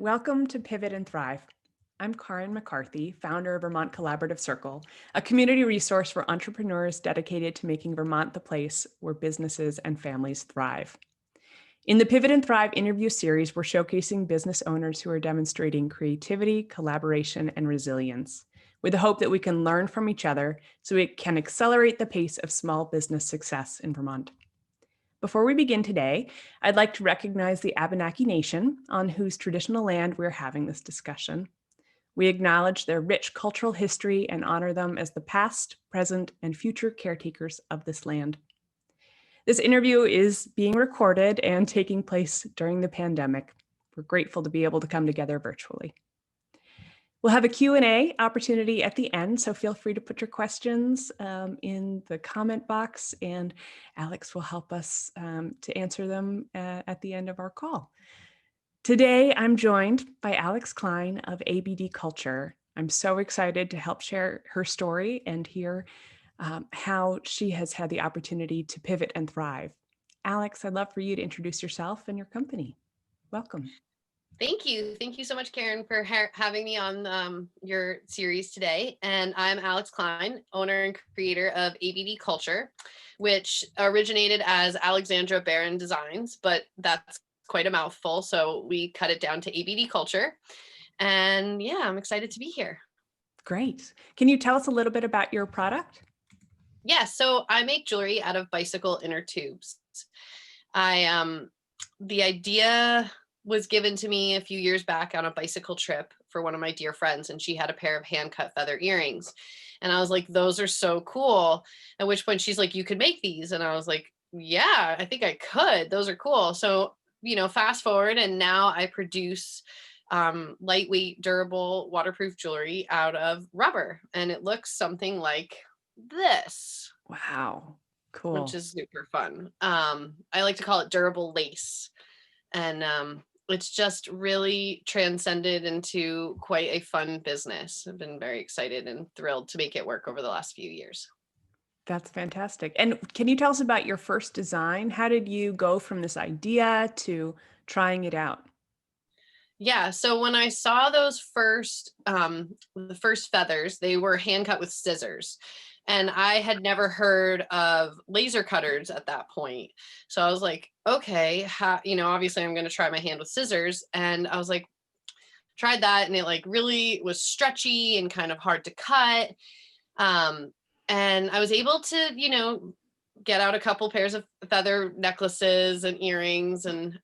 Welcome to Pivot and Thrive. I'm Karin McCarthy, founder of Vermont Collaborative Circle, a community resource for entrepreneurs dedicated to making Vermont the place where businesses and families thrive. In the Pivot and Thrive interview series, we're showcasing business owners who are demonstrating creativity, collaboration, and resilience, with the hope that we can learn from each other so we can accelerate the pace of small business success in Vermont. Before we begin today, I'd like to recognize the Abenaki Nation, on whose traditional land we're having this discussion. We acknowledge their rich cultural history and honor them as the past, present, and future caretakers of this land. This interview is being recorded and taking place during the pandemic. We're grateful to be able to come together virtually. We'll have a Q&A opportunity at the end, so feel free to put your questions in the comment box, and Alex will help us to answer them at the end of our call. Today, I'm joined by Alix Klein of ABDCulture. I'm so excited to help share her story and hear how she has had the opportunity to pivot and thrive. Alex, I'd love for you to introduce yourself and your company. Welcome. Thank you. Thank you so much, Karen, for having me on your series today. And I'm Alix Klein, owner and creator of ABDCulture, which originated as Alexandra Barron Designs, but that's quite a mouthful. So we cut it down to ABDCulture. And yeah, I'm excited to be here. Great. Can you tell us a little bit about your product? Yeah, so I make jewelry out of bicycle inner tubes. The idea was given to me a few years back on a bicycle trip for one of my dear friends, and she had a pair of hand-cut feather earrings. And I was like, those are so cool. At which point she's like, you could make these. And I was like, yeah, I think I could. Those are cool. So, fast forward, and now I produce lightweight, durable, waterproof jewelry out of rubber. And it looks something like this. Wow, cool. Which is super fun. I like to call it durable lace. And it's just really transcended into quite a fun business. I've been very excited and thrilled to make it work over the last few years. That's fantastic. And can you tell us about your first design? How did you go from this idea to trying it out? Yeah, so when I saw those the first feathers, they were hand cut with scissors. And I had never heard of laser cutters at that point. So I was like, okay, obviously I'm going to try my hand with scissors. And I was like, tried that, and it like really was stretchy and kind of hard to cut. And I was able to, get out a couple pairs of feather necklaces and earrings. And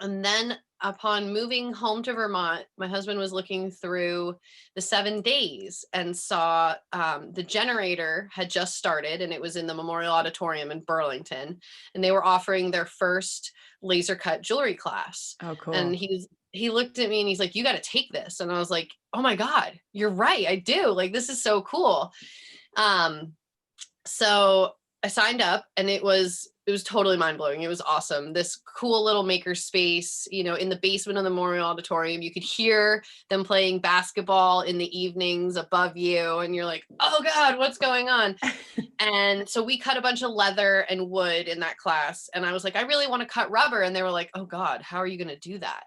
then upon moving home to Vermont, my husband was looking through the 7 days and saw the generator had just started, and it was in the Memorial Auditorium in Burlington, and they were offering their first laser cut jewelry class. Oh, cool. And he looked at me and he's like, you got to take this. And I was like, oh my God, you're right. I do. Like, this is so cool. So I signed up, and it was totally mind blowing. It was awesome. This cool little maker space, in the basement of the Memorial Auditorium. You could hear them playing basketball in the evenings above you. And you're like, oh God, what's going on? And so we cut a bunch of leather and wood in that class. And I was like, I really want to cut rubber. And they were like, oh God, how are you going to do that?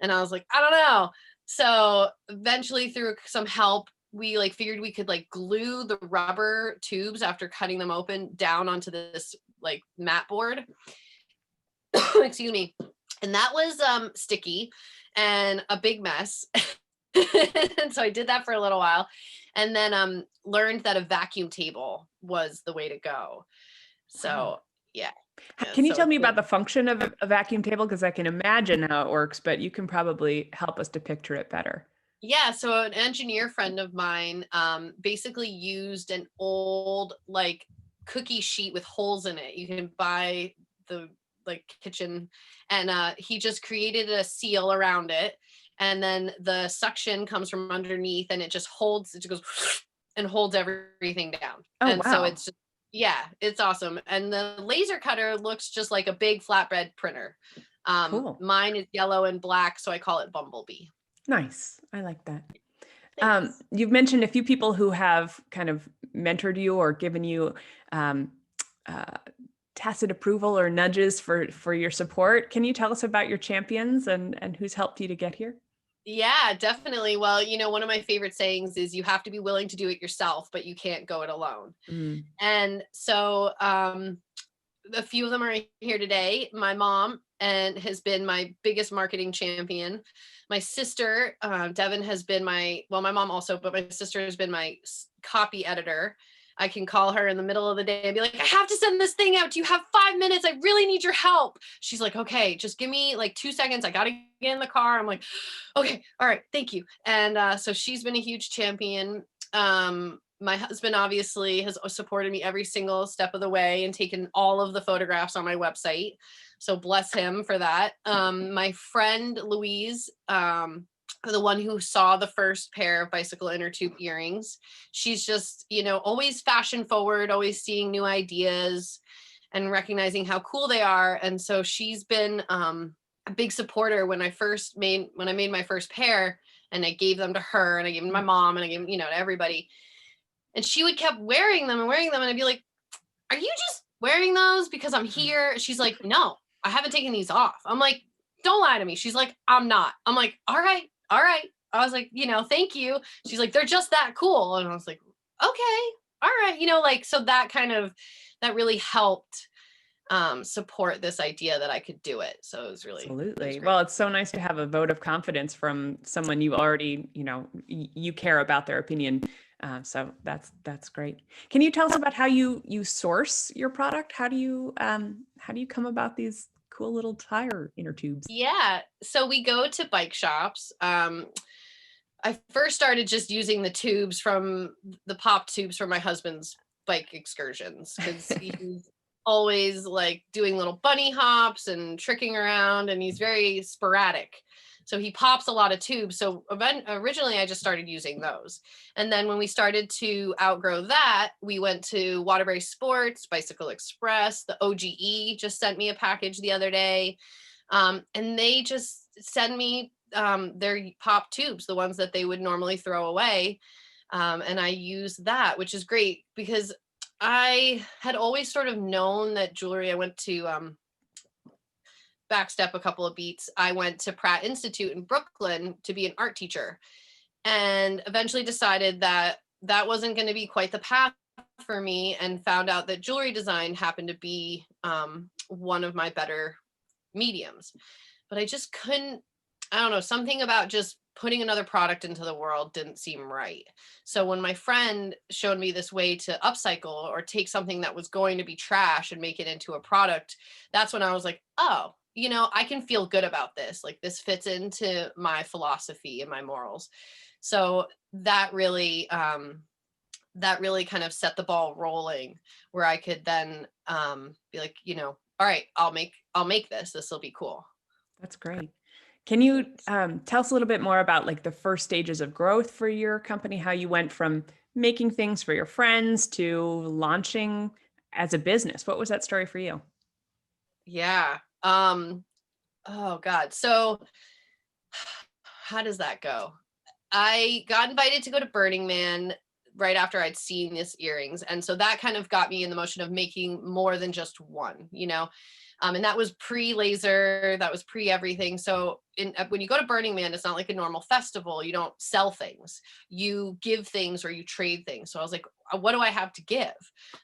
And I was like, I don't know. So eventually, through some help, we figured we could glue the rubber tubes after cutting them open down onto this mat board. Excuse me. And that was sticky and a big mess. And so I did that for a little while, and then learned that a vacuum table was the way to go. So yeah. Can you tell me about the function of a vacuum table? Because I can imagine how it works, but you can probably help us to picture it better. Yeah, so an engineer friend of mine basically used an old cookie sheet with holes in it. You can buy the kitchen, and he just created a seal around it, and then the suction comes from underneath, and it just goes and holds everything down. Oh, and wow. So it's just, yeah, it's awesome. And the laser cutter looks just like a big flatbread printer. Cool. Mine is yellow and black, so I call it Bumblebee. Nice. I like that. You've mentioned a few people who have kind of mentored you or given you tacit approval or nudges for your support. Can you tell us about your champions and who's helped you to get here? Yeah, definitely. Well, one of my favorite sayings is you have to be willing to do it yourself, but you can't go it alone. Mm. And so a few of them are here today. My mom and has been my biggest marketing champion. My sister, Devin, has been my mom also, but my sister has been my copy editor. I can call her in the middle of the day and be like, I have to send this thing out. Do you have 5 minutes? I really need your help. She's like, okay, just give me like 2 seconds. I got to get in the car. I'm like, okay, all right, thank you. And so she's been a huge champion. My husband obviously has supported me every single step of the way and taken all of the photographs on my website. So bless him for that. My friend Louise, the one who saw the first pair of bicycle inner tube earrings, she's just, always fashion forward, always seeing new ideas and recognizing how cool they are. And so she's been a big supporter when I made my first pair, and I gave them to her and I gave them to my mom and I gave them, to everybody. And she would kept wearing them and wearing them. And I'd be like, are you just wearing those because I'm here? She's like, no, I haven't taken these off. I'm like, don't lie to me. She's like, I'm not. I'm like, all right. All right. I was like, thank you. She's like, they're just that cool. And I was like, okay. All right. So that really helped support this idea that I could do it. So it was Absolutely. great. Well, it's so nice to have a vote of confidence from someone you already, you care about their opinion. So that's great. Can you tell us about how you source your product? How do you come about these cool little tire inner tubes? Yeah. So we go to bike shops. I first started just using the pop tubes from my husband's bike excursions, because he's always like doing little bunny hops and tricking around, and he's very sporadic. So he pops a lot of tubes. So originally I just started using those. And then when we started to outgrow that, we went to Waterbury Sports, Bicycle Express, the OGE just sent me a package the other day. And they just send me their pop tubes, the ones that they would normally throw away. And I use that, which is great because I had always sort of known that jewelry. I went to backstep a couple of beats. I went to Pratt Institute in Brooklyn to be an art teacher, and eventually decided that that wasn't going to be quite the path for me, and found out that jewelry design happened to be one of my better mediums. But I just couldn't, I don't know, something about just putting another product into the world didn't seem right. So when my friend showed me this way to upcycle or take something that was going to be trash and make it into a product, that's when I was like, oh, I can feel good about this. Like, this fits into my philosophy and my morals. So that really kind of set the ball rolling, where I could then be like, all right, I'll make this. This will be cool. That's great. Can you tell us a little bit more about like the first stages of growth for your company, how you went from making things for your friends to launching as a business? What was that story for you? Yeah. Oh God. So how does that go? I got invited to go to Burning Man right after I'd seen these earrings. And so that kind of got me in the motion of making more than just one, and that was pre-laser, that was pre-everything. So when you go to Burning Man, it's not like a normal festival. You don't sell things, you give things or you trade things. So I was like, what do I have to give?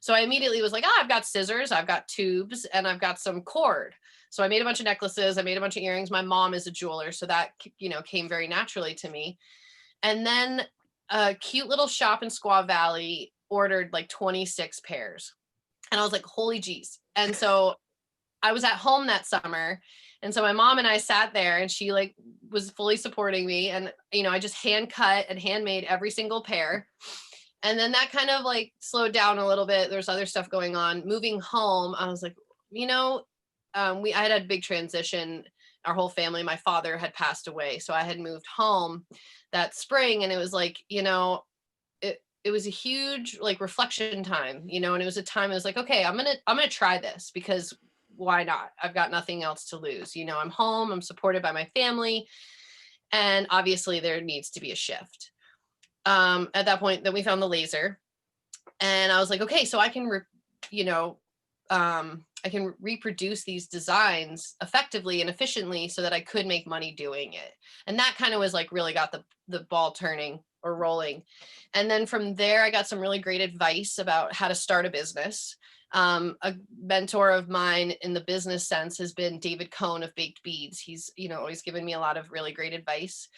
So I immediately was like, I've got scissors, I've got tubes, and I've got some cord. So I made a bunch of necklaces, I made a bunch of earrings. My mom is a jeweler, so that, came very naturally to me. And then a cute little shop in Squaw Valley ordered like 26 pairs. And I was like, holy geez. And so I was at home that summer. And so my mom and I sat there, and she like was fully supporting me. And, I just hand cut and handmade every single pair. And then that kind of like slowed down a little bit. There's other stuff going on. Moving home, I was like, I had a big transition. Our whole family, my father had passed away. So I had moved home that spring, and it was like, it was a huge like reflection time, and it was a time I was like, okay, I'm going to try this, because why not? I've got nothing else to lose. I'm home, I'm supported by my family, and obviously there needs to be a shift. At that point, then we found the laser, and I was like, okay, so I can, I can reproduce these designs effectively and efficiently so that I could make money doing it. And that kind of was like really got the ball turning or rolling. And then from there, I got some really great advice about how to start a business. A mentor of mine in the business sense has been David Cohn of Baked Beads. He's, always given me a lot of really great advice.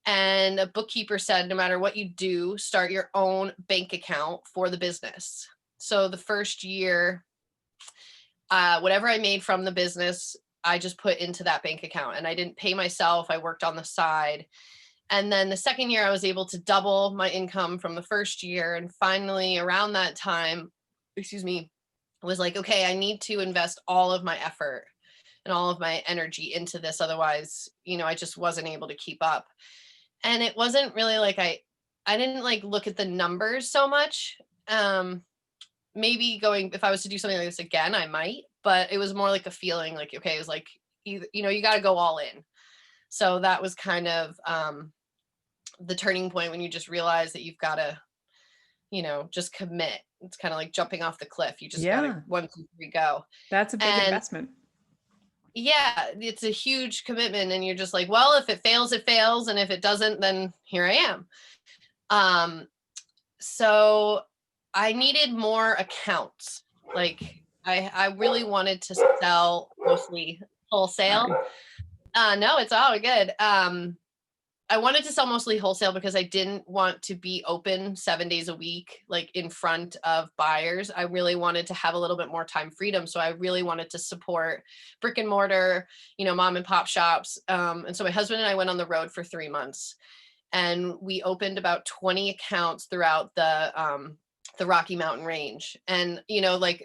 And a bookkeeper said, no matter what you do, start your own bank account for the business. So the first year, whatever I made from the business, I just put into that bank account, and I didn't pay myself. I worked on the side. And then the second year I was able to double my income from the first year. And finally around that time, I was like, okay, I need to invest all of my effort and all of my energy into this. Otherwise, I just wasn't able to keep up. And it wasn't really like I didn't like look at the numbers so much. Maybe if I was to do something like this again, I might, but it was more like a feeling like, okay, it was like, you got to go all in. So that was kind of the turning point when you just realize that you've got to, just commit. It's kind of like jumping off the cliff. You just got to Yeah, 1, 2, 3, go. that's a big And investment. yeah, it's a huge commitment. And you're just like, well, if it fails, it fails. And if it doesn't, then here I am. So I needed more accounts. Like I really wanted to sell mostly wholesale. Sorry. No, it's all good. I wanted to sell mostly wholesale because I didn't want to be open 7 days a week, like in front of buyers. I really wanted to have a little bit more time freedom. So I really wanted to support brick and mortar, mom and pop shops. And so my husband and I went on the road for 3 months, and we opened about 20 accounts throughout the Rocky Mountain range. And, like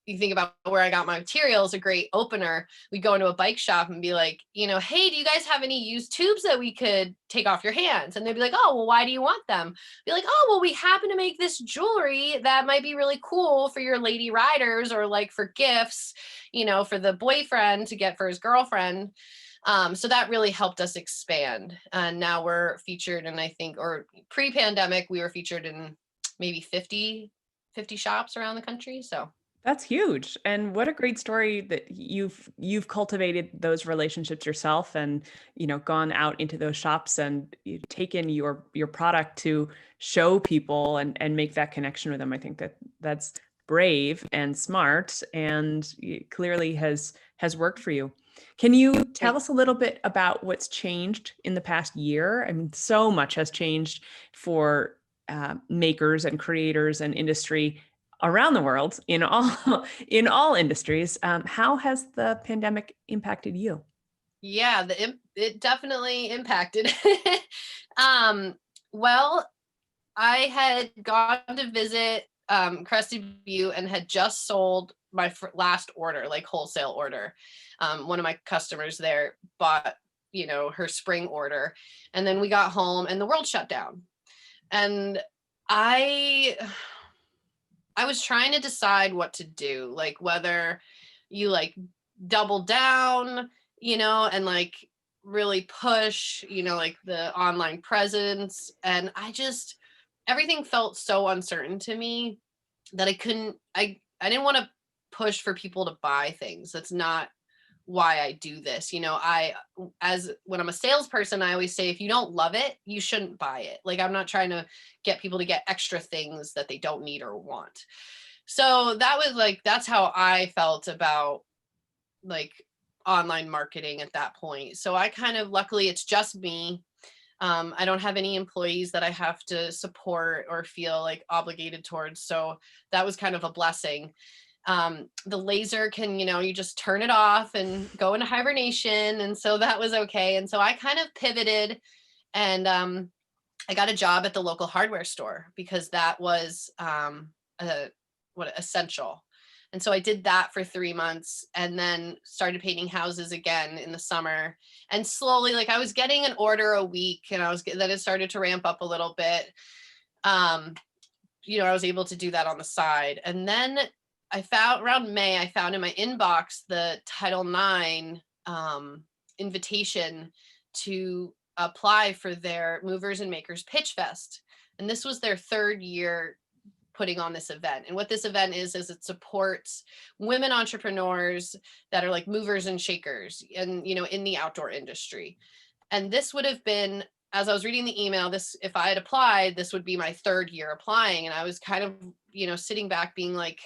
you think about where I got my materials, a great opener. We go into a bike shop and be like, hey, do you guys have any used tubes that we could take off your hands? And they'd be like, oh, well, why do you want them? Be like, oh, well, we happen to make this jewelry that might be really cool for your lady riders, or like for gifts, for the boyfriend to get for his girlfriend. So that really helped us expand. And now we're featured in, or pre-pandemic, we were featured in maybe 50 shops around the country. So That's huge. And what a great story that you've cultivated those relationships yourself, and gone out into those shops and you've taken your product to show people and make that connection with them. I think that's brave and smart, and it clearly has worked for you. Can you tell us a little bit about what's changed in the past year? I mean, so much has changed for makers and creators and industry around the world in all in all industries. How has the pandemic impacted you? yeah, it definitely impacted. Well, I had gone to visit Crested Butte and had just sold my last order, like wholesale order. One of my customers there bought, her spring order, and then we got home and the world shut down. And I was trying to decide what to do, like whether you like double down, and like really push, like the online presence. And everything felt so uncertain to me that I didn't want to push for people to buy things. That's not why I do this. When I'm a salesperson, I always say, if you don't love it, you shouldn't buy it. Like, I'm not trying to get people to get extra things that they don't need or want. So that's how I felt about like online marketing at that point. So I luckily it's just me. I don't have any employees that I have to support or feel like obligated towards. So that was kind of a blessing. The laser can, you just turn it off and go into hibernation. And so that was okay. And so I kind of pivoted, and I got a job at the local hardware store because that was essential. And so I did that for 3 months, and then started painting houses again in the summer. And slowly, like I was getting an order a week, and then it started to ramp up a little bit. I was able to do that on the side. And then around May, I found in my inbox the Title IX invitation to apply for their Movers and Makers Pitch Fest. And this was their 3rd year putting on this event. And what this event is it supports women entrepreneurs that are like movers and shakers and, in the outdoor industry. And this would have been, as I was reading the email, this, if I had applied, this would be my third year applying. And I was kind of, sitting back being like,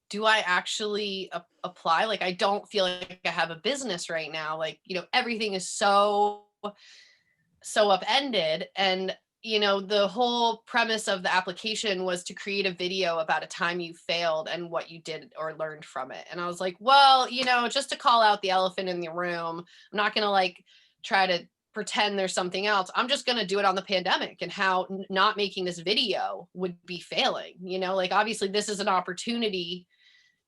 do I actually apply? Like, I don't feel like I have a business right now. Like, everything is so upended. And, the whole premise of the application was to create a video about a time you failed and what you did or learned from it. And I was like, well, just to call out the elephant in the room, I'm not going to like try to pretend there's something else. I'm just going to do it on the pandemic and how not making this video would be failing. Like, obviously this is an opportunity,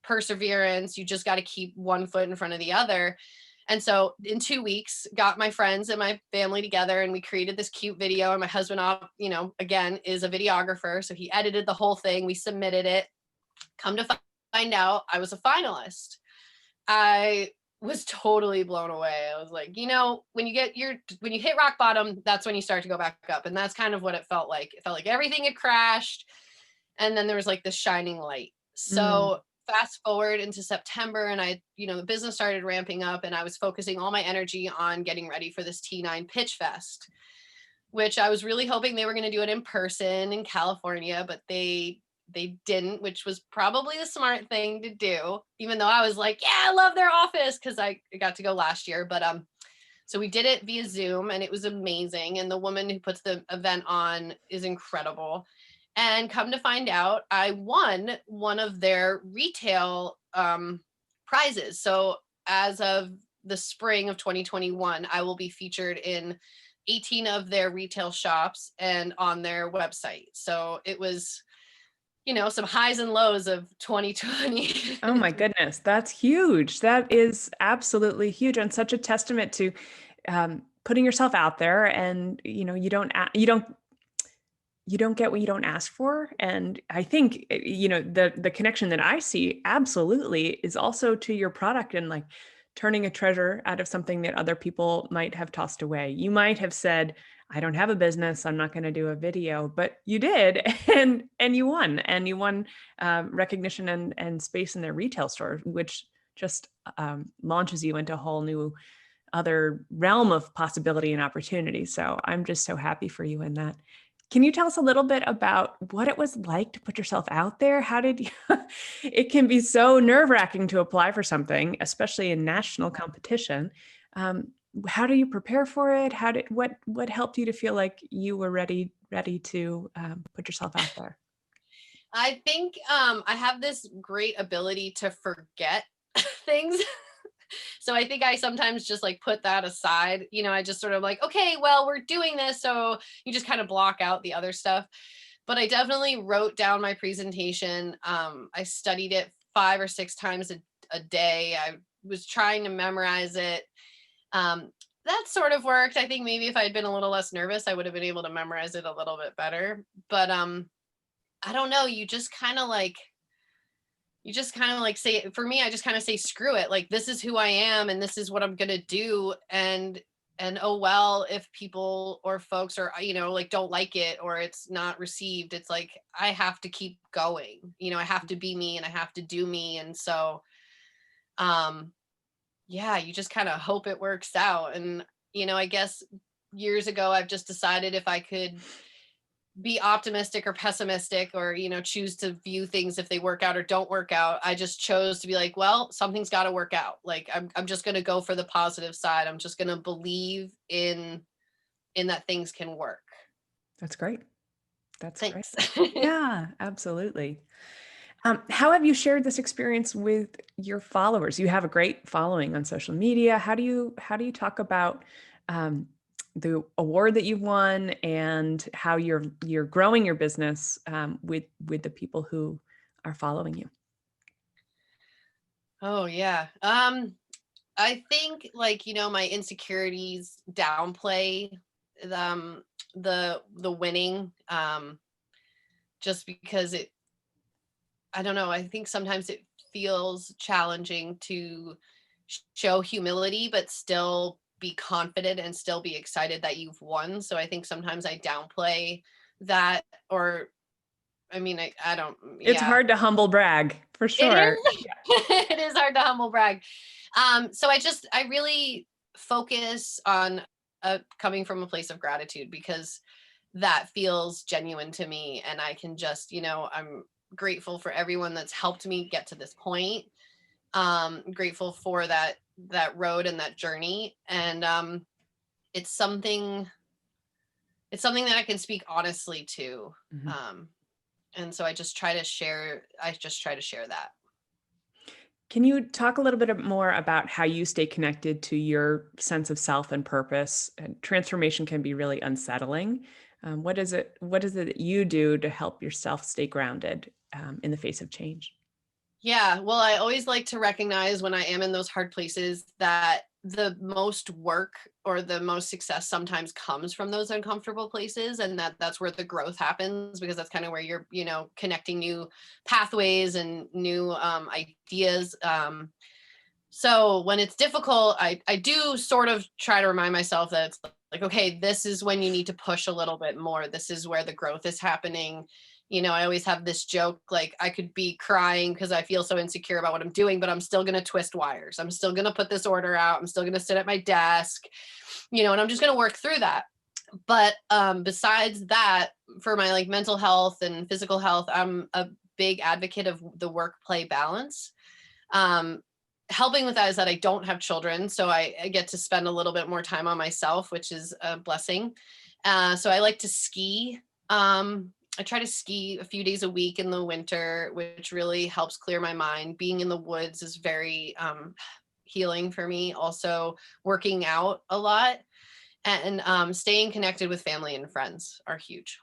perseverance. You just got to keep one foot in front of the other. And so in 2 weeks, got my friends and my family together and we created this cute video. And my husband, again, is a videographer. So he edited the whole thing. We submitted it. Come to find out, I was a finalist. I was totally blown away. I was like, when you hit rock bottom, that's when you start to go back up. And that's kind of what it felt like. It felt like everything had crashed. And then there was like this shining light. So fast forward into September and the business started ramping up and I was focusing all my energy on getting ready for this T9 Pitch Fest, which I was really hoping they were going to do it in person in California, but they didn't, which was probably the smart thing to do, even though I was like, yeah, I love their office because I got to go last year. But so we did it via Zoom and it was amazing. And the woman who puts the event on is incredible. And come to find out, I won one of their retail prizes. So as of the spring of 2021, I will be featured in 18 of their retail shops and on their website. So it was, some highs and lows of 2020. Oh my goodness, that's huge. That is absolutely huge and such a testament to putting yourself out there. And you don't get what you don't ask for. And I think, the connection that I see absolutely is also to your product and like turning a treasure out of something that other people might have tossed away. You might have said, I don't have a business, I'm not going to do a video, but you did. And you won recognition and space in their retail store, which just launches you into a whole new other realm of possibility and opportunity. So I'm just so happy for you in that. Can you tell us a little bit about what it was like to put yourself out there? How did you, it can be so nerve-wracking to apply for something, especially in national competition. How do you prepare for it? What helped you to feel like you were ready to put yourself out there? I think I have this great ability to forget things. So I think I sometimes just like put that aside. I just sort of like, okay, well, we're doing this. So you just kind of block out the other stuff. But I definitely wrote down my presentation. I studied it 5 or 6 times a day. I was trying to memorize it. That sort of worked. I think maybe if I had been a little less nervous, I would have been able to memorize it a little bit better. But I don't know. You just kind of like say, for me, I just kind of say, screw it. Like, this is who I am and this is what I'm going to do. And oh, well, if people or folks are, like don't like it or it's not received, it's like, I have to keep going, I have to be me and I have to do me. And so, yeah, you just kind of hope it works out. And, I guess years ago, I've just decided if I could be optimistic or pessimistic or, choose to view things if they work out or don't work out. I just chose to be like, well, something's got to work out. Like, I'm just going to go for the positive side. I'm just going to believe in that things can work. That's great. That's Thanks. great. Yeah, absolutely. How have you shared this experience with your followers? You have a great following on social media. How do you talk about the award that you've won and how you're growing your business with the people who are following you? Oh yeah. I think like, my insecurities downplay the winning, just because I don't know, I think sometimes it feels challenging to show humility, but still be confident and still be excited that you've won. So I think sometimes I downplay that or I mean, I don't, It's yeah, hard to humble brag for it sure. is. It is hard to humble brag. So I really focus on coming from a place of gratitude, because that feels genuine to me. And I can just, I'm grateful for everyone that's helped me get to this point. Grateful for that road and that journey. And it's something it's something that I can speak honestly to. Mhm. Um, and so I just try to share that. Can you talk a little bit more about how you stay connected to your sense of self and purpose? And transformation can be really unsettling. What is it that you do to help yourself stay grounded in the face of change? Yeah, well, I always like to recognize when I am in those hard places that the most work or the most success sometimes comes from those uncomfortable places, and that's where the growth happens, because that's kind of where you're, connecting new pathways and new ideas. So when it's difficult, I do sort of try to remind myself that it's like, okay, this is when you need to push a little bit more. This is where the growth is happening. I always have this joke, like I could be crying because I feel so insecure about what I'm doing, but I'm still going to twist wires. I'm still going to put this order out. I'm still going to sit at my desk, and I'm just going to work through that. But besides that, for my like mental health and physical health, I'm a big advocate of the work play balance. Um, Helping with that is that I don't have children, so I get to spend a little bit more time on myself, which is a blessing. So I like to ski. I try to ski a few days a week in the winter, which really helps clear my mind. Being in the woods is very healing for me. Also, working out a lot and staying connected with family and friends are huge.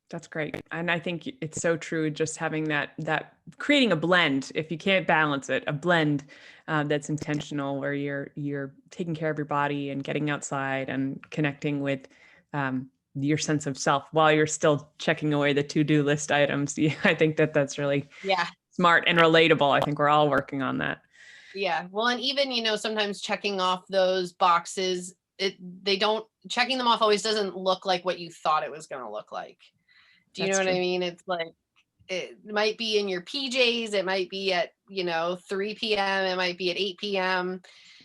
That's great. And I think it's so true, just having that creating a blend, if you can't balance it, a blend that's intentional, where you're taking care of your body and getting outside and connecting with your sense of self while you're still checking away the to-do list items. Yeah, I think that's really Yeah. smart and relatable. I think we're all working on that. Yeah. Well, and even, sometimes checking off those boxes, they don't checking them off always doesn't look like what you thought it was going to look like. Do you know That's what I true. mean? It's like it might be in your PJs, it might be at, 3 p.m., it might be at 8 p.m.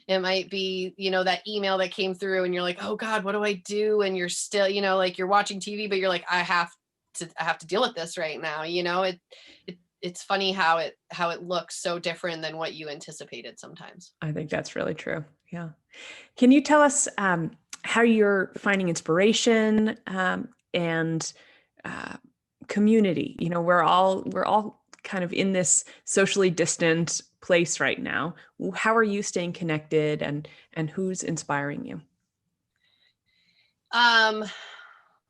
It might be, that email that came through and you're like, "Oh God, what do I do?" And you're still, like you're watching TV, but you're like, I have to deal with this right now. It's funny how it looks so different than what you anticipated sometimes. I think that's really true. Yeah. Can you tell us how you're finding inspiration and uh, community? We're all kind of in this socially distant place right now. How are you staying connected, and who's inspiring you? Um,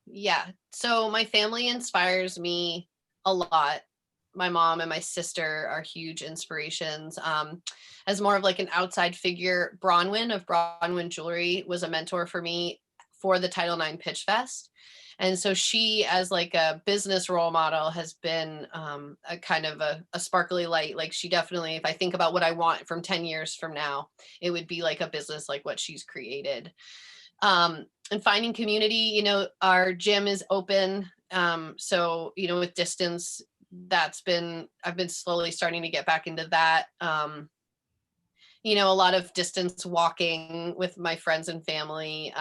yeah. So my family inspires me a lot. My mom and my sister are huge inspirations. As more of like an outside figure, Bronwyn of Bronwyn Jewelry was a mentor for me for the Title IX Pitch Fest. And so she, as like a business role model, has been a kind of a sparkly light. Like she definitely, if I think about what I want from 10 years from now, it would be like a business like what she's created. And finding community, our gym is open. So, with distance, I've been slowly starting to get back into that. A lot of distance walking with my friends and family.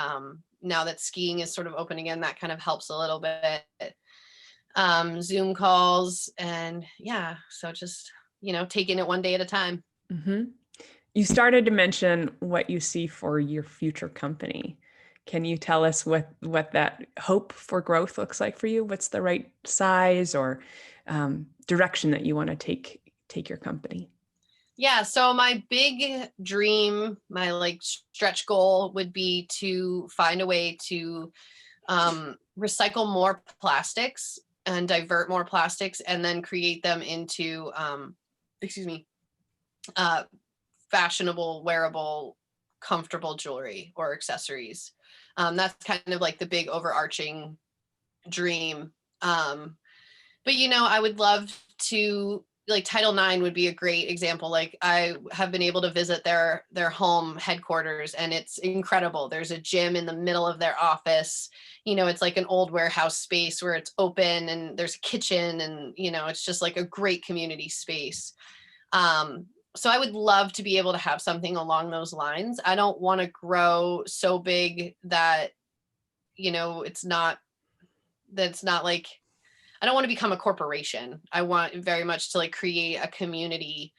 Now that skiing is sort of open again, that kind of helps a little bit. Zoom calls, and yeah, so just, taking it one day at a time. Hmm. You started to mention what you see for your future company. Can you tell us what that hope for growth looks like for you? What's the right size or direction that you want to take your company? Yeah, so my big dream, my like stretch goal would be to find a way to recycle more plastics and divert more plastics, and then create them into, excuse me, uh, fashionable, wearable, comfortable jewelry or accessories. That's kind of like the big overarching dream. But I would love to like Title IX would be a great example. Like I have been able to visit their home headquarters, and it's incredible. There's a gym in the middle of their office. It's like an old warehouse space where it's open, and there's a kitchen, and it's just like a great community space. So I would love to be able to have something along those lines. I don't want to grow so big that that's not like, I don't want to become a corporation. I want very much to like create a community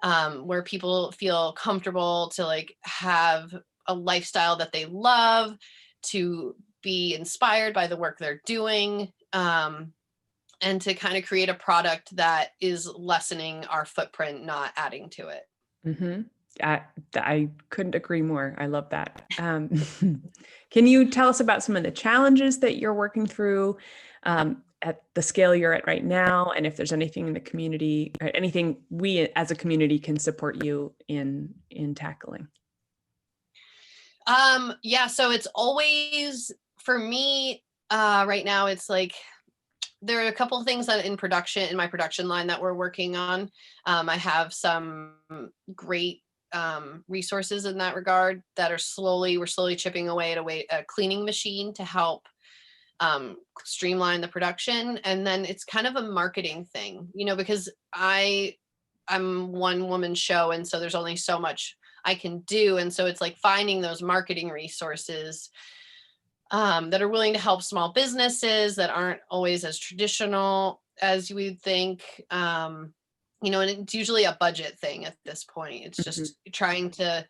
where people feel comfortable to like have a lifestyle that they love, to be inspired by the work they're doing, and to kind of create a product that is lessening our footprint, not adding to it. Mm-hmm. I couldn't agree more. I love that. Can you tell us about some of the challenges that you're working through at the scale you're at right now, and if there's anything in the community, or anything we as a community can support you in tackling? Yeah, so it's always, for me, right now, it's like there are a couple of things that in my production line that we're working on. I have some great resources in that regard that we're slowly chipping away at a cleaning machine to help streamline the production. And then it's kind of a marketing thing, because I'm one woman show, and so there's only so much I can do. And so it's like finding those marketing resources that are willing to help small businesses that aren't always as traditional as you would think. And it's usually a budget thing at this point. It's just trying to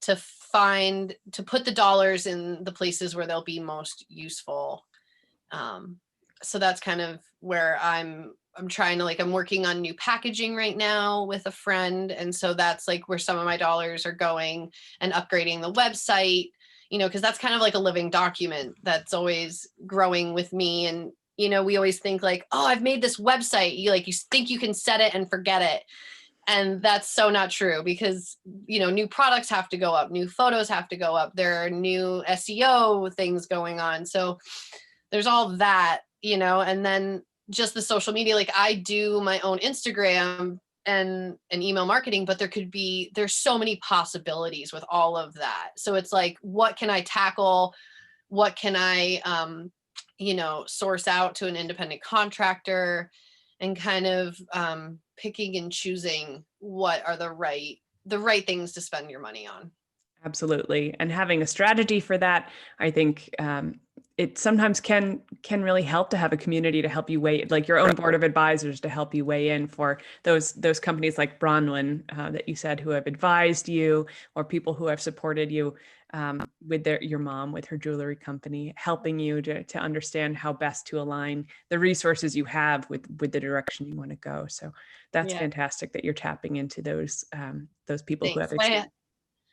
put the dollars in the places where they'll be most useful. So that's kind of where I'm trying to, like, I'm working on new packaging right now with a friend. And so that's like where some of my dollars are going, and upgrading the website, because that's kind of like a living document that's always growing with me. And, we always think like, oh, I've made this website. You think you can set it and forget it. And that's so not true, because, new products have to go up, new photos have to go up. There are new SEO things going on. So there's all that, and then just the social media. Like I do my own Instagram and email marketing, but there's so many possibilities with all of that. So it's like, what can I tackle? What can I, source out to an independent contractor, and kind of picking and choosing what are the right things to spend your money on. Absolutely. And having a strategy for that, I think it sometimes can really help to have a community to help you weigh, like your own board of advisors to help you weigh in for those companies like Bronwyn that you said, who have advised you, or people who have supported you with your mom with her jewelry company, helping you to understand how best to align the resources you have with the direction you want to go. So that's fantastic that you're tapping into those people who have experience.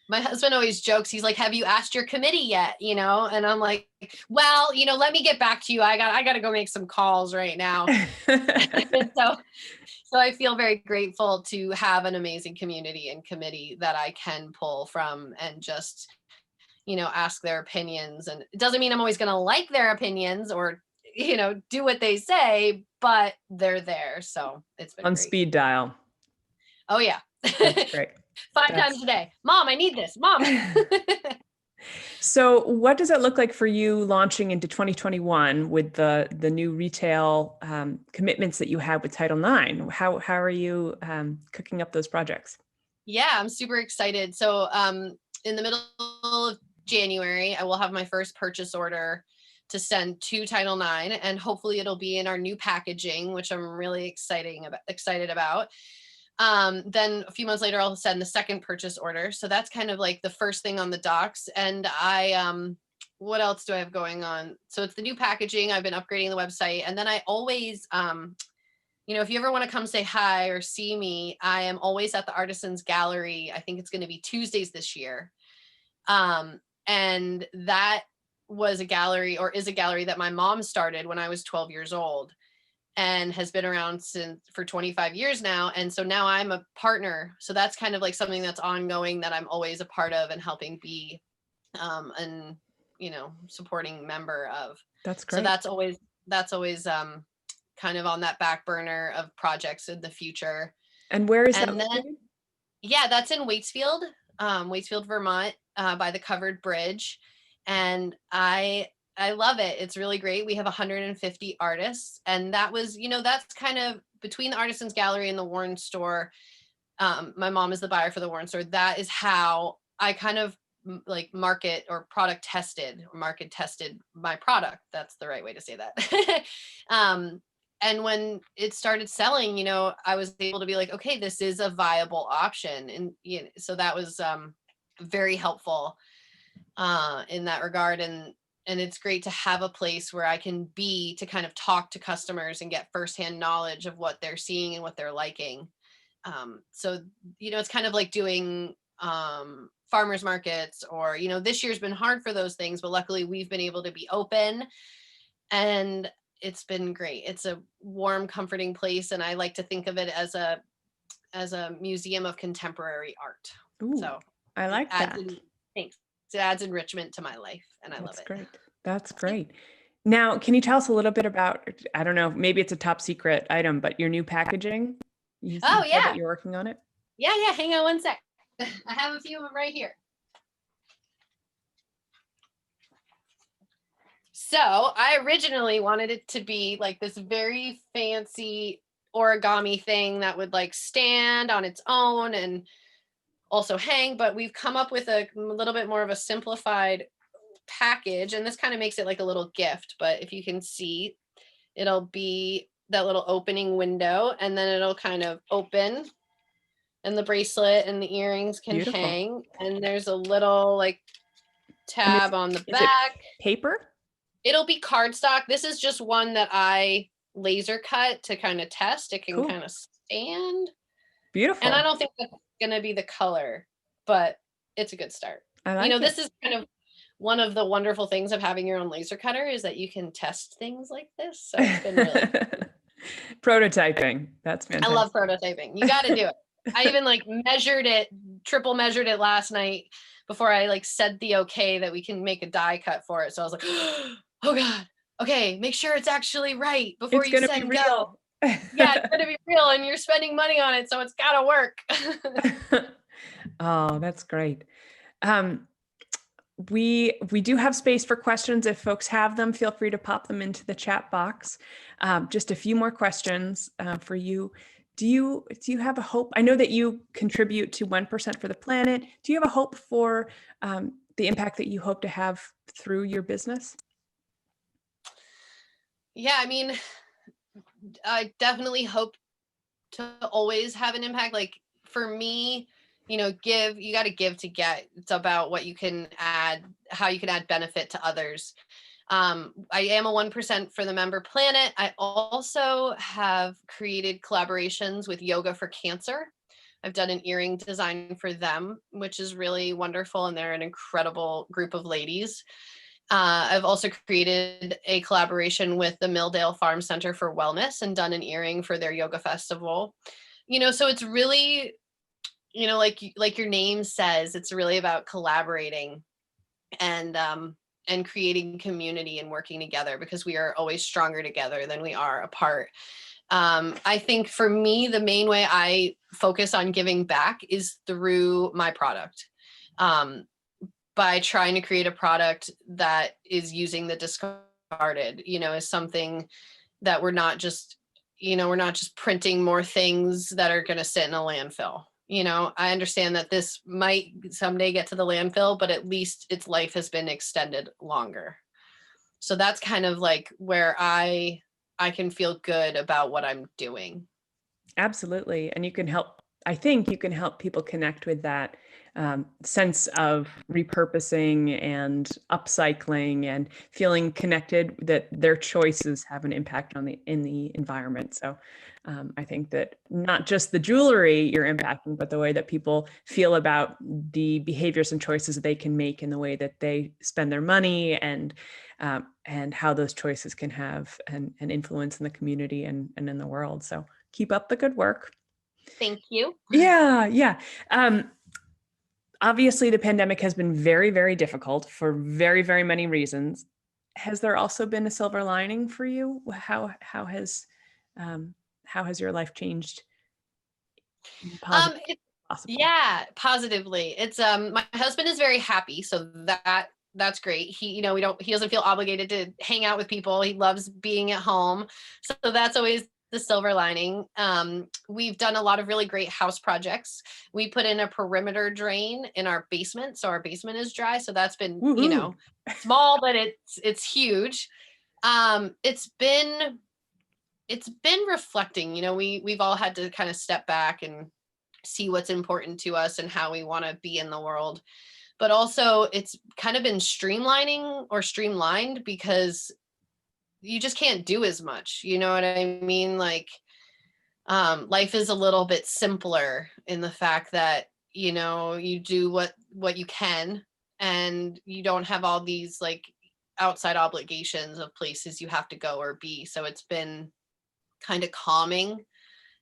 My husband always jokes. He's like, have you asked your committee yet? And I'm like, well, let me get back to you. I got to go make some calls right now. So I feel very grateful to have an amazing community and committee that I can pull from, and just, ask their opinions. And it doesn't mean I'm always going to like their opinions or, do what they say, but they're there. So it's been on great. Speed dial. Oh yeah. That's great. 5 times a day. Mom, I need this. Mom. So what does it look like for you launching into 2021 with the new retail commitments that you have with Title IX? How are you cooking up those projects? Yeah, I'm super excited. So in the middle of January, I will have my first purchase order to send to Title IX, and hopefully it'll be in our new packaging, which I'm really excited about. Then a few months later, I'll send the second purchase order. So that's kind of like the first thing on the docks. And what else do I have going on? So it's the new packaging. I've been upgrading the website. And then I always, if you ever want to come say hi or see me, I am always at the Artisans Gallery. I think it's going to be Tuesdays this year. And that was a gallery, or is a gallery, that my mom started when I was 12 years old, and has been around for 25 years now. And so now I'm a partner. So that's kind of like something that's ongoing, that I'm always a part of and helping be supporting member of. That's great. So that's always kind of on that back burner of projects in the future. And where is that And then, located? yeah, that's in Waitsfield, Waitsfield, Vermont, by the covered bridge. And I love it. It's really great. We have 150 artists, and that was, that's kind of between the Artisans Gallery and the Warren store. My mom is the buyer for the Warren store. That is how I kind of like market tested my product. That's the right way to say that. And when it started selling, I was able to be like, okay, this is a viable option. And so that was very helpful in that regard. And it's great to have a place where I can be to kind of talk to customers and get firsthand knowledge of what they're seeing and what they're liking. So, it's kind of like doing farmers markets, or, this year's been hard for those things, but luckily we've been able to be open, and it's been great. It's a warm, comforting place. And I like to think of it as a museum of contemporary art. Ooh, So I it like adds that. thanks. It adds enrichment to my life, and I love That's it. great. That's great. Now, can you tell us a little bit about, I don't know, maybe it's a top secret item, but your new packaging? You Oh said that yeah. you're working on it? Yeah. Hang on one sec. I have a few of them right here. So I originally wanted it to be like this very fancy origami thing that would like stand on its own and also hang, but we've come up with a little bit more of a simplified package, and this kind of makes it like a little gift. But if you can see, it'll be that little opening window, and then it'll kind of open, and the bracelet and the earrings can Beautiful. hang, and there's a little like And tab on the is it back. paper? It'll be cardstock. This is just one that I laser cut to kind of test. It can Cool. kind of stand. And I Beautiful. don't think that's going to be the color, but it's a good start. I like it. This is kind of one of the wonderful things of having your own laser cutter, is that you can test things like this. So it's been really Prototyping. That's I love fantastic. prototyping. You got to do it. I even like triple measured it last night before I like said the okay that we can make a die cut for it. So I was like, oh God, okay, make sure it's actually right before It's you going to be send go. real. Yeah, it's going to be real, and you're spending money on it, so it's got to work. Oh, that's great. Um, we do have space for questions. If folks have them, feel free to pop them into the chat box. Just a few more questions for you. Do you have a hope? I know that you contribute to 1% for the planet. Do you have a hope for the impact that you hope to have through your business? Yeah, I mean, I definitely hope to always have an impact. Like for me, you got to give to get. It's about what you can add, how you can add benefit to others. I am a 1% for the member planet. I also have created collaborations with Yoga for Cancer. I've done an earring design for them, which is really wonderful, and they're an incredible group of ladies. I've also created a collaboration with the Milldale Farm Center for Wellness and done an earring for their yoga festival. So it's really, like your name says, it's really about collaborating and creating community and working together, because we are always stronger together than we are apart. I think for me, the main way I focus on giving back is through my product. By trying to create a product that is using the discarded, is something that we're not just printing more things that are going to sit in a landfill. I understand that this might someday get to the landfill, but at least its life has been extended longer. So that's kind of like where I can feel good about what I'm doing. Absolutely. And I think you can help people connect with that sense of repurposing and upcycling and feeling connected, that their choices have an impact in the environment. So I think that not just the jewelry you're impacting, but the way that people feel about the behaviors and choices that they can make in the way that they spend their money, and how those choices can have an influence in the community and in the world. So keep up the good work. Thank you. Yeah. Obviously, the pandemic has been very, very difficult for very, very many reasons. Has there also been a silver lining for you? How has How has your life changed in positive It possible? yeah, positively. It's my husband is very happy, so that's great. He doesn't feel obligated to hang out with people. He loves being at home. So that's always the silver lining. We've done a lot of really great house projects. We put in a perimeter drain in our basement, so our basement is dry. So that's been, Woohoo! small, but it's huge. It's been reflecting. We've all had to kind of step back and see what's important to us and how we want to be in the world. But also, it's kind of been streamlining or streamlined because you just can't do as much. You know what I mean? Like, life is a little bit simpler in the fact that you do what you can, and you don't have all these like outside obligations of places you have to go or be. So it's been kind of calming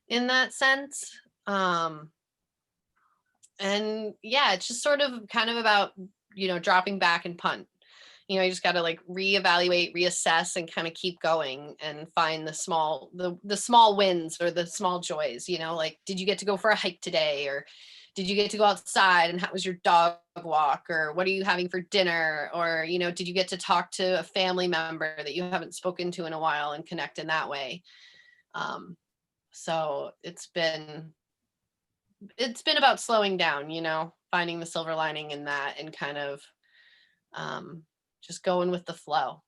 in that sense. And yeah, it's just sort of kind of about dropping back and punt. You just got to like reevaluate, reassess, and kind of keep going and find the small wins or the small joys. Like, did you get to go for a hike today, or did you get to go outside, and how was your dog walk, or what are you having for dinner, or did you get to talk to a family member that you haven't spoken to in a while and connect in that way. So it's been about slowing down, finding the silver lining in that, and kind of um, just going with the flow.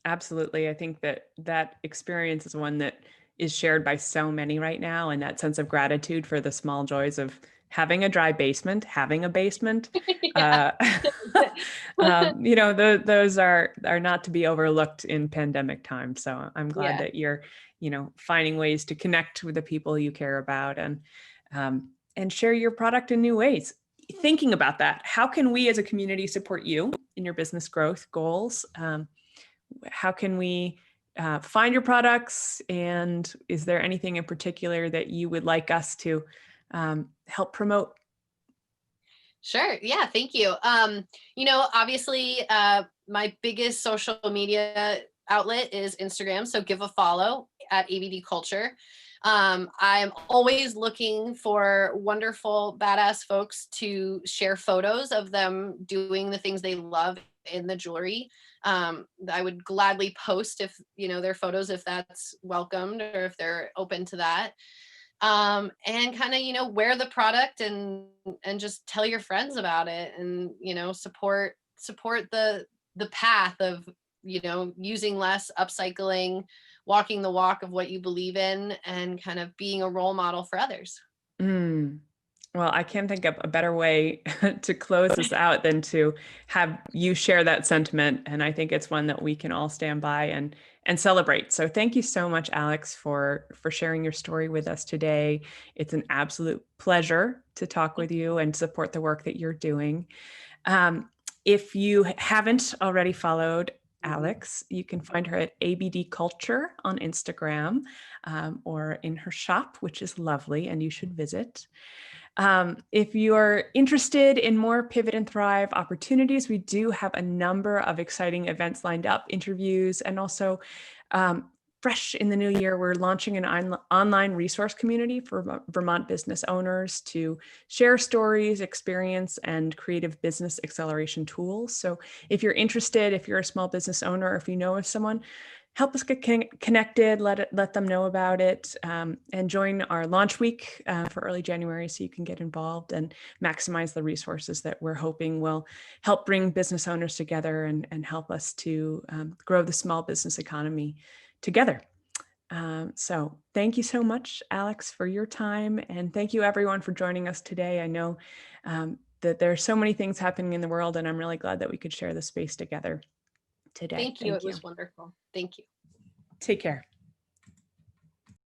Absolutely. I think that that experience is one that is shared by so many right now, and that sense of gratitude for the small joys of having a dry basement, having a basement. Yeah. Uh, those are not to be overlooked in pandemic time. So I'm glad Yeah. that you're, finding ways to connect with the people you care about and share your product in new ways. Thinking about that, how can we as a community support you in your business growth goals? How can we find your products? And is there anything in particular that you would like us to help promote? Sure. Yeah. Thank you. Obviously, my biggest social media outlet is Instagram. So give a follow at ABDCulture. I'm always looking for wonderful, badass folks to share photos of them doing the things they love in the jewelry. I would gladly post if, their photos, if that's welcomed or if they're open to that. And kind of wear the product and just tell your friends about it, and support the path of using less, upcycling, walking the walk of what you believe in, and kind of being a role model for others. Mm. Well, I can't think of a better way to close this out than to have you share that sentiment. And I think it's one that we can all stand by and celebrate. So thank you so much, Alix, for sharing your story with us today. It's an absolute pleasure to talk with you and support the work that you're doing. Um, if you haven't already followed Alix, you can find her at ABD Culture on Instagram, or in her shop, which is lovely, and you should visit. If you're interested in more Pivot and Thrive opportunities, we do have a number of exciting events lined up, interviews, and also fresh in the new year, we're launching an online resource community for Vermont business owners to share stories, experience, and creative business acceleration tools. So if you're interested, if you're a small business owner, or if you know of someone, help us get connected, let them know about it, and join our launch week for early January so you can get involved and maximize the resources that we're hoping will help bring business owners together and help us to grow the small business economy together. So thank you so much, Alix, for your time. And thank you everyone for joining us today. I know that there are so many things happening in the world, and I'm really glad that we could share the space together today. Thank you. It Thank you. was wonderful. Thank you. Take care.